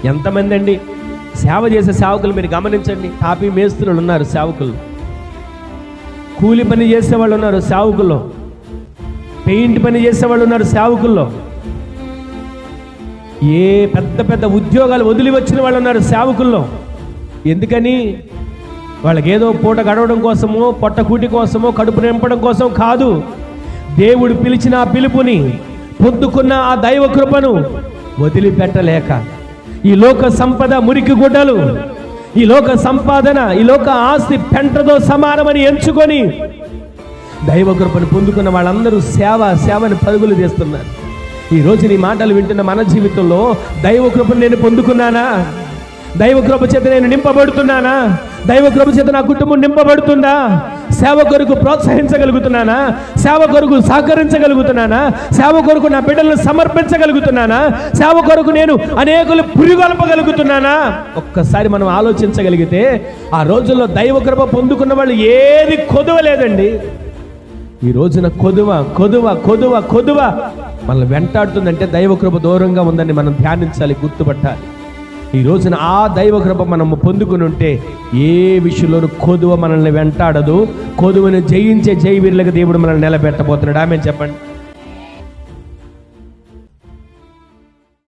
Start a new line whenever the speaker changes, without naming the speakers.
ఎంతమంది అండి సేవ చేసే సేవకులు మీరు గమనించండి. తాపీ మేస్త్రులు ఉన్నారు సేవకులు, కూలి పని చేసేవాళ్ళు ఉన్నారు సేవకుల్లో, పెయింట్ పని చేసేవాళ్ళు ఉన్నారు సేవకుల్లో, ఏ పెద్ద పెద్ద ఉద్యోగాలు వదిలి వచ్చిన వాళ్ళు ఉన్నారు సేవకుల్లో. ఎందుకని? వాళ్ళకి ఏదో పూట గడవడం కోసమో, పొట్టకూటి కోసమో, కడుపు నింపడం కోసం కాదు. దేవుడు పిలిచిన ఆ పిలుపుని, పొందుకున్న ఆ దైవ కృపను వదిలిపెట్టలేక, ఈ లోక సంపద మురికి గుడ్డలు, ఈ లోక సంపాదన, ఈ లోక ఆస్తి పెంటతో సమానమని ఎంచుకొని దైవ కృపను పొందుకున్న వాళ్ళందరూ సేవని పరుగులు చేస్తున్నారు. ఈరోజు నీ మాటలు వింటున్న మన జీవితంలో దైవ కృపను నేను పొందుకున్నానా? దైవ కృప చేత నేను నింపబడుతున్నానా? దైవ కృప చేత నా కుటుంబం నింపబడుతుందా? సేవ కొరకు ప్రోత్సహించగలుగుతున్నానా? సేవ కొరకు సహకరించగలుగుతున్నానా? సేవ కొరకు నా బిడ్డలను సమర్పించగలుగుతున్నానా? సేవ కొరకు నేను అనేకులు పురిగొల్పగలుగుతున్నానా? ఒక్కసారి మనం ఆలోచించగలిగితే ఆ రోజుల్లో దైవ కృప పొందుకున్న వాళ్ళు ఏది కొదవలేదండి. ఈ రోజున కొదువ మనల్ని వెంటాడుతుందంటే దైవ కృప దూరంగా ఉందని మనం ధ్యానించాలి, గుర్తుపట్టాలి. ఈ రోజున ఆ దైవ కృప మనము పొందుకుని ఉంటే ఏ విషయంలోనూ కొదువ మనల్ని వెంటాడదు. కొదువను జయించే జయవీరులకు దేవుడు మనల్ని నిలబెట్టబోతున్నాడు. ఆమేన్ చెప్పండి.